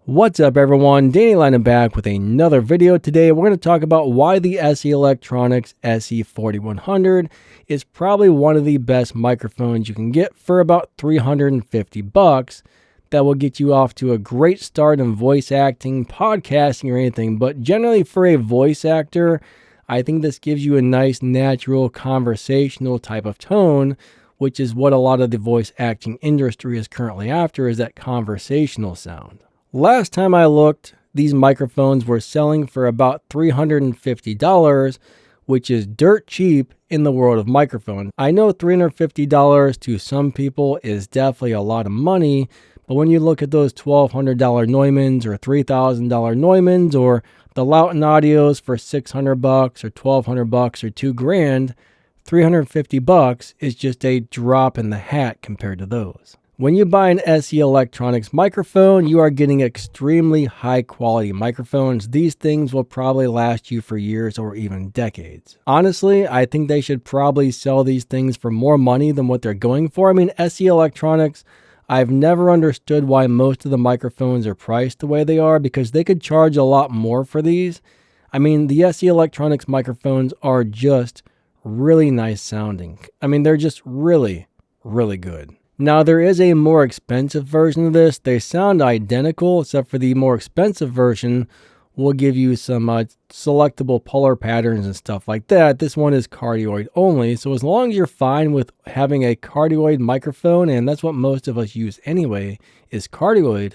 What's up everyone, Danny Lyman back with another video. Today we're going to talk about why the SE Electronics SE4100 is probably one of the best microphones you can get for about $350 that will get you off to a great start in voice acting, podcasting, or anything. But generally for a voice actor, I think this gives you a nice, natural, conversational type of tone, which is what a lot of the voice acting industry is currently after, is that conversational sound. Last time I looked, these microphones were selling for about $350, which is dirt cheap in the world of microphones. I know $350 to some people is definitely a lot of money, but when you look at those $1,200 Neumanns or $3,000 Neumanns or the Lauten Audios for $600 or $1,200 or $2,000, $350 is just a drop in the hat compared to those. When you buy an SE Electronics microphone, you are getting extremely high quality microphones. These things will probably last you for years or even decades. Honestly, I think they should probably sell these things for more money than what they're going for. I mean, SE Electronics, I've never understood why most of the microphones are priced the way they are, because they could charge a lot more for these. I mean, the SE Electronics microphones are just really nice sounding. I mean, they're just really, really good. Now, there is a more expensive version of this. They sound identical, except for the more expensive version will give you some selectable polar patterns and stuff like that. This one is cardioid only, so as long as you're fine with having a cardioid microphone, and that's what most of us use anyway, is cardioid,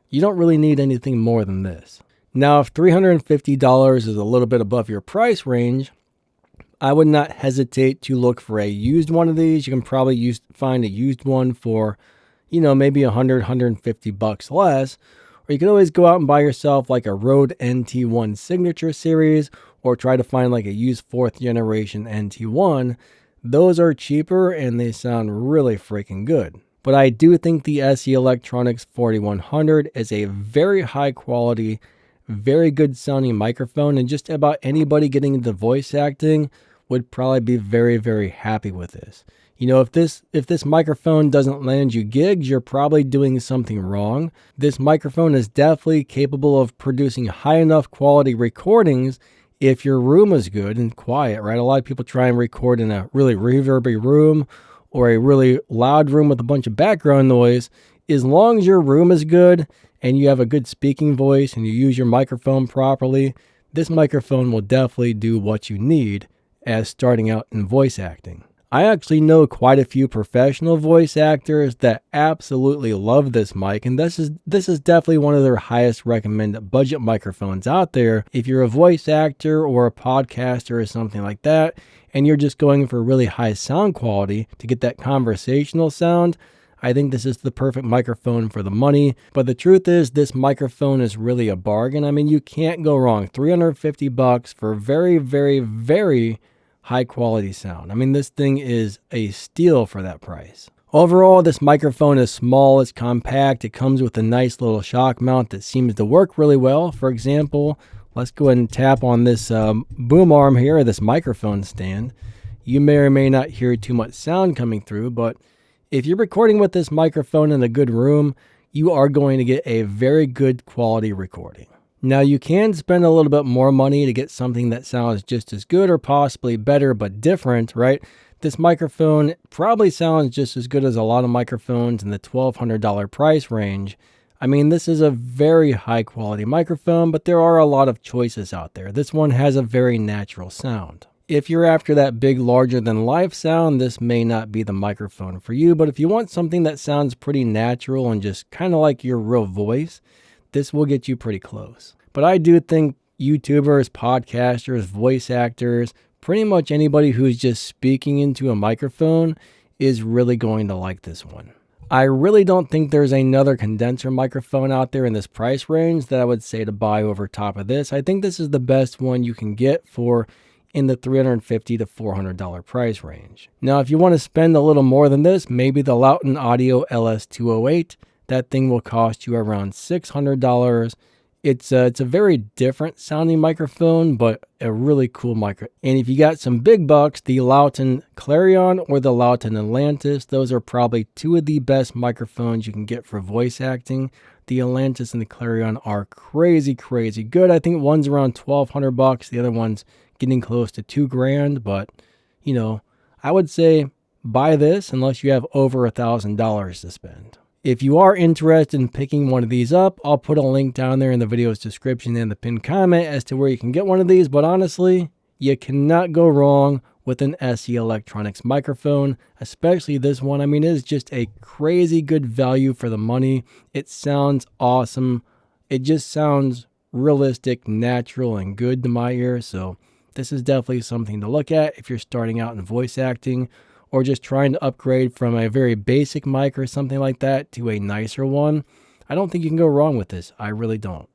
you don't really need anything more than this. Now, if $350 is a little bit above your price range, I would not hesitate to look for a used one of these. You can probably find a used one for, maybe $100, $150 less. Or you can always go out and buy yourself like a Rode NT1 Signature Series, or try to find like a used 4th generation NT1. Those are cheaper and they sound really freaking good. But I do think the SE Electronics 4100 is a very high quality, very good sounding microphone, and just about anybody getting into voice acting would probably be very, very happy with this. If this microphone doesn't land you gigs, you're probably doing something wrong. This microphone is definitely capable of producing high enough quality recordings if your room is good and quiet, right? A lot of people try and record in a really reverby room or a really loud room with a bunch of background noise. As long as your room is good and you have a good speaking voice and you use your microphone properly, this microphone will definitely do what you need as starting out in voice acting. I actually know quite a few professional voice actors that absolutely love this mic, and this is definitely one of their highest recommended budget microphones out there. If you're a voice actor or a podcaster or something like that, and you're just going for really high sound quality to get that conversational sound, I think this is the perfect microphone for the money. But the truth is, this microphone is really a bargain. I mean, you can't go wrong. $350 for very, very, very high quality sound. I mean, this thing is a steal for that price. Overall, this microphone is small, it's compact, it comes with a nice little shock mount that seems to work really well. For example, let's go ahead and tap on this boom arm here, this microphone stand. You may or may not hear too much sound coming through, but if you're recording with this microphone in a good room, you are going to get a very good quality recording. Now, you can spend a little bit more money to get something that sounds just as good or possibly better but different, right? This microphone probably sounds just as good as a lot of microphones in the $1,200 price range. I mean, this is a very high quality microphone, but there are a lot of choices out there. This one has a very natural sound. If you're after that big, larger than life sound, this may not be the microphone for you. But if you want something that sounds pretty natural and just kind of like your real voice, this will get you pretty close. But I do think YouTubers, podcasters, voice actors, pretty much anybody who's just speaking into a microphone is really going to like this one. I really don't think there's another condenser microphone out there in this price range that I would say to buy over top of this. I think this is the best one you can get for in the $350 to $400 price range. Now, if you want to spend a little more than this, maybe the Lauten Audio LS208, that thing will cost you around $600. It's a very different sounding microphone, but a really cool micro. And if you got some big bucks, the Lauten Clarion or the Lauten Atlantis, those are probably two of the best microphones you can get for voice acting. The Atlantis and the Clarion are crazy good. I think one's around $1,200, the other one's getting close to $2,000, but you know, I would say buy this unless you have over $1,000 to spend. If you are interested in picking one of these up, I'll put a link down there in the video's description and the pinned comment as to where you can get one of these, but honestly, you cannot go wrong with an SE Electronics microphone, especially this one. I mean, it is just a crazy good value for the money. It sounds awesome. It just sounds realistic, natural, and good to my ear, so this is definitely something to look at if you're starting out in voice acting or just trying to upgrade from a very basic mic or something like that to a nicer one. I don't think you can go wrong with this. I really don't.